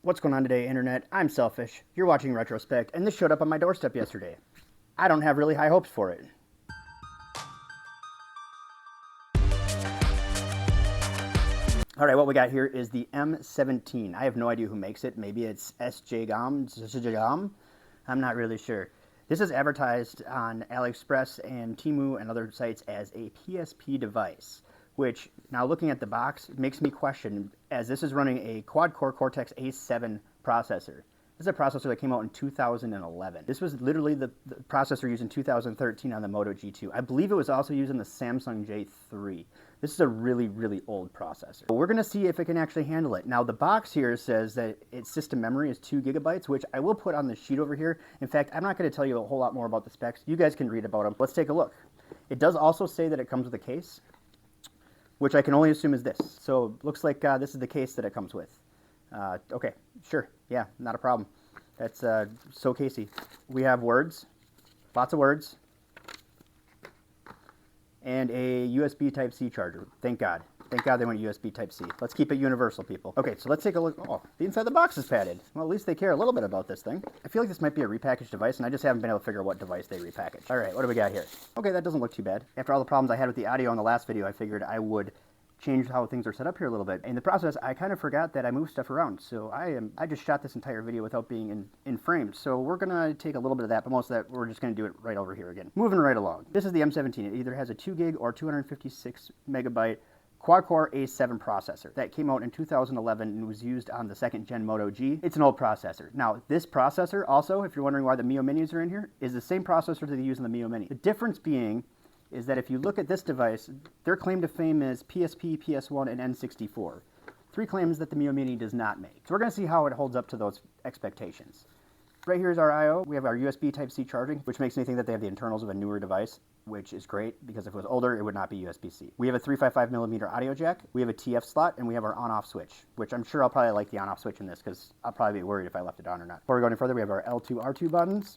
What's going on today, Internet? I'm CellPhish. You're watching Retrospect, and this showed up on my doorstep yesterday. I don't have really high hopes for it. Alright, what we got here is the M17. I have no idea who makes it. Maybe it's SJ I'm not really sure. This is advertised on AliExpress and Temu and other sites as a PSP device, which, now looking at the box, makes me question, as this is running a quad-core Cortex A7 processor. This is a processor that came out in 2011. This was literally the processor used in 2013 on the Moto G2. I believe it was also used in the Samsung J3. This is a really, really old processor. We're going to see if it can actually handle it. Now, the box here says that its system memory is 2 gigabytes, which I will put on the sheet over here. In fact, I'm not going to tell you a whole lot more about the specs. You guys can read about them. Let's take a look. It does also say that it comes with a case, which I can only assume is this. So, looks like this is the case that it comes with. Okay, sure, yeah, not a problem. That's so casey. We have words, lots of words, and a USB Type-C charger. Thank God. Thank God they went USB Type-C. Let's keep it universal, people. Okay, so let's take a look. Oh, the inside of the box is padded. Well, at least they care a little bit about this thing. I feel like this might be a repackaged device, and I just haven't been able to figure out what device they repackaged. All right, what do we got here? Okay, that doesn't look too bad. After all the problems I had with the audio in the last video, I figured I would change how things are set up here a little bit. In the process, I kind of forgot that I moved stuff around, so I just shot this entire video without being in frame. So we're gonna take a little bit of that, but most of that we're just gonna do it right over here again. Moving right along. This is the M17. It either has a 2 gig or 256 megabyte quad-core A7 processor that came out in 2011 and was used on the second gen Moto G. It's an old processor. Now, this processor also, if you're wondering why the Miyoo Minis are in here, is the same processor that they use in the Miyoo Mini. The difference being is that if you look at this device, their claim to fame is PSP, PS1, and N64. 3 claims that the Miyoo Mini does not make. So we're going to see how it holds up to those expectations. Right here is our I/O. We have our USB Type-C charging, which makes me think that they have the internals of a newer device, which is great, because if it was older, it would not be USB-C. We have a 355mm audio jack, we have a TF slot, and we have our on-off switch, which I'm sure I'll probably like the on-off switch in this, because I'll probably be worried if I left it on or not. Before we go any further, we have our L2, R2 buttons,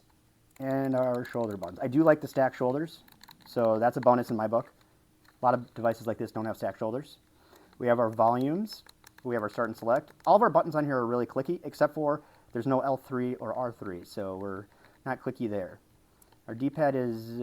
and our shoulder buttons. I do like the stack shoulders, so that's a bonus in my book. A lot of devices like this don't have stack shoulders. We have our volumes, we have our start and select. All of our buttons on here are really clicky, except for there's no L3 or R3, so we're not clicky there. Our D-pad is,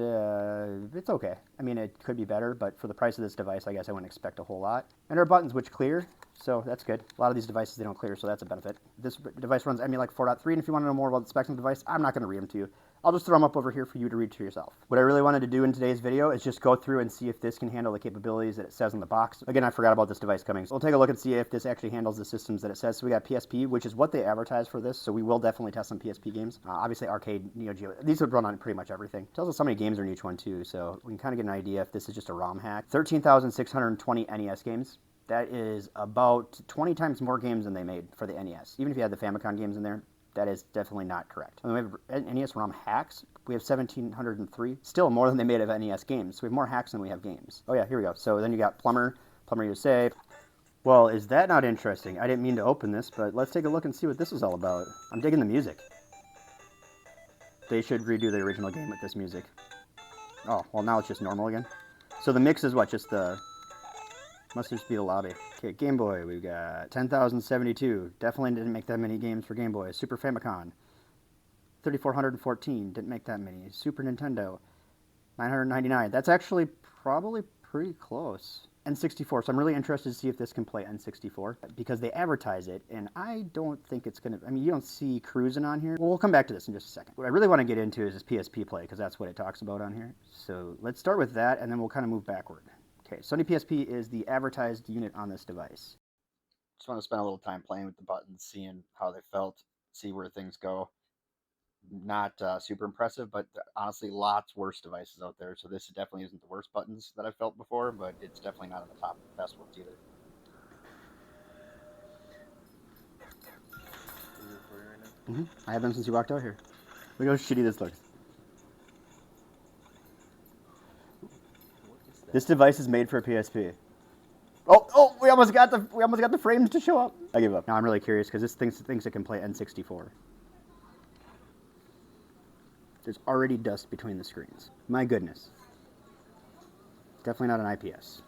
it's okay. I mean, it could be better, but for the price of this device, I guess I wouldn't expect a whole lot. And our buttons, which clear, so that's good. A lot of these devices, they don't clear, so that's a benefit. This device runs Emulate 4.3, and if you want to know more about the specs of the device, I'm not going to read them to you. I'll just throw them up over here for you to read to yourself. What I really wanted to do in today's video is just go through and see if this can handle the capabilities that it says on the box. Again, I forgot about this device coming, so we'll take a look and see if this actually handles the systems that it says. So we got PSP, which is what they advertise for this, so we will definitely test some PSP games. Obviously, arcade, Neo Geo, these would run on pretty much everything. It tells us how many games are in each one, too, so we can kind of get an idea if this is just a ROM hack. 13,620 NES games. That is about 20 times more games than they made for the NES. Even if you had the Famicom games in there, that is definitely not correct. And we have NES ROM hacks. We have 1,703. Still more than they made of NES games. So we have more hacks than we have games. Oh yeah, here we go. So then you got Plumber USA. Well, is that not interesting? I didn't mean to open this, but let's take a look and see what this is all about. I'm digging the music. They should redo the original game with this music. Oh, well now it's just normal again. So the mix is what? Just the... Must just be the lobby. Okay, Game Boy, we've got 10,072. Definitely didn't make that many games for Game Boy. Super Famicom, 3,414. Didn't make that many. Super Nintendo, 999. That's actually probably pretty close. N64, so I'm really interested to see if this can play N64, because they advertise it, and I don't think it's going to... I mean, you don't see cruising on here. Well, we'll come back to this in just a second. What I really want to get into is this PSP play, because that's what it talks about on here. So let's start with that, and then we'll kind of move backward. Okay, Sony PSP is the advertised unit on this device. Just want to spend a little time playing with the buttons, seeing how they felt, see where things go. Not super impressive, but honestly, lots worse devices out there. So this definitely isn't the worst buttons that I've felt before, but it's definitely not in the top best ones either. I have been since you walked out here. Look how shitty this looks. This device is made for a PSP. Oh, we almost got the frames to show up. I give up. Now I'm really curious because this thinks it can play N64. There's already dust between the screens. My goodness. Definitely not an IPS.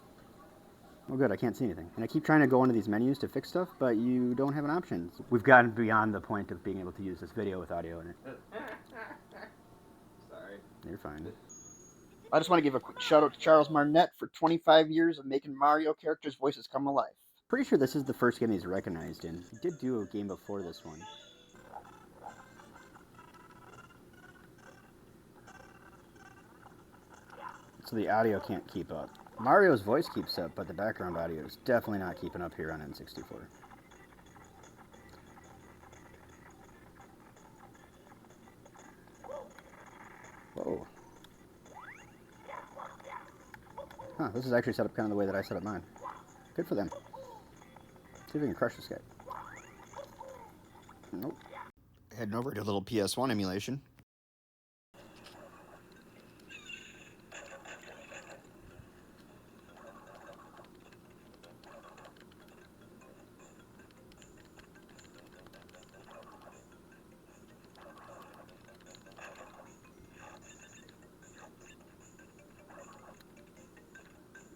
Oh good, I can't see anything. And I keep trying to go into these menus to fix stuff, but you don't have an option. We've gotten beyond the point of being able to use this video with audio in it. Sorry. You're fine. I just want to give a quick shout out to Charles Martinet for 25 years of making Mario characters' voices come alive. Pretty sure this is the first game he's recognized in. He did do a game before this one. So the audio can't keep up. Mario's voice keeps up, but the background audio is definitely not keeping up here on N64. Whoa. Huh, this is actually set up kind of the way that I set up mine. Good for them. See if we can crush this guy. Nope. Heading over to a little PS1 emulation.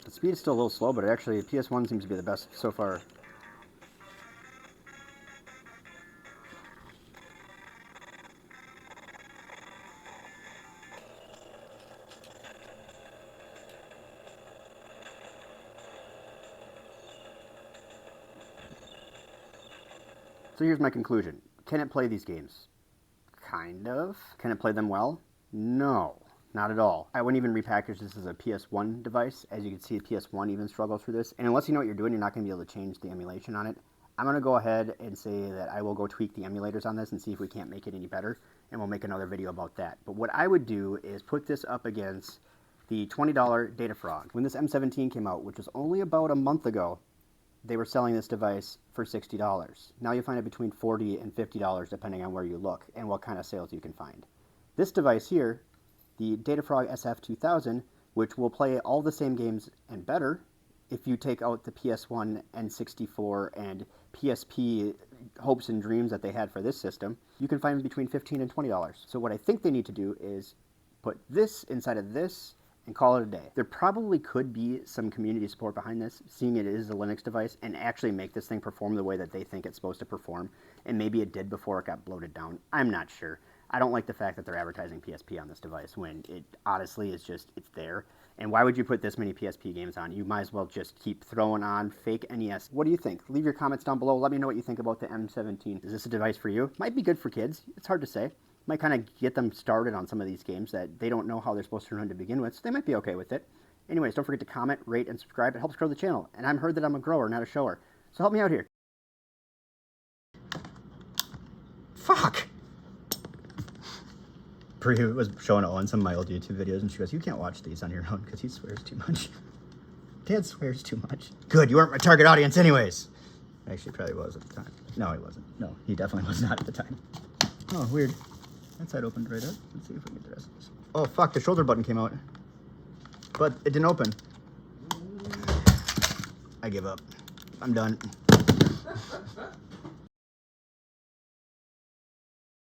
The speed is still a little slow, but actually PS1 seems to be the best so far. So here's my conclusion. Can it play these games? Kind of. Can it play them well? No. Not at all. I wouldn't even repackage this as a PS1 device. As you can see, PS1 even struggles through this. And unless you know what you're doing, you're not going to be able to change the emulation on it. I'm going to go ahead and say that I will go tweak the emulators on this and see if we can't make it any better. And we'll make another video about that. But what I would do is put this up against the $20 Data Frog. When this M17 came out, which was only about a month ago, they were selling this device for $60. Now you find it between $40 and $50 depending on where you look and what kind of sales you can find. This device here, the Datafrog SF2000, which will play all the same games and better if you take out the PS1, N64, and PSP hopes and dreams that they had for this system, you can find them between $15 and $20. So what I think they need to do is put this inside of this and call it a day. There probably could be some community support behind this, seeing it is a Linux device, and actually make this thing perform the way that they think it's supposed to perform. And maybe it did before it got bloated down. I'm not sure. I don't like the fact that they're advertising PSP on this device when it honestly is just, it's there. And why would you put this many PSP games on? You might as well just keep throwing on fake NES. What do you think? Leave your comments down below. Let me know what you think about the M17. Is this a device for you? Might be good for kids. It's hard to say. Might kind of get them started on some of these games that they don't know how they're supposed to run to begin with, so they might be okay with it. Anyways, don't forget to comment, rate, and subscribe. It helps grow the channel. And I'm heard that I'm a grower, not a shower. So help me out here. Fuck! Brie was showing Owen some of my old YouTube videos, and she goes, "You can't watch these on your own because he swears too much." Dad swears too much. Good, you weren't my target audience anyways. Actually, probably was at the time. No, he wasn't. No, he definitely was not at the time. Oh, weird. That side opened right up. Let's see if we can get the rest of this. Oh, fuck, the shoulder button came out. But it didn't open. I give up. I'm done.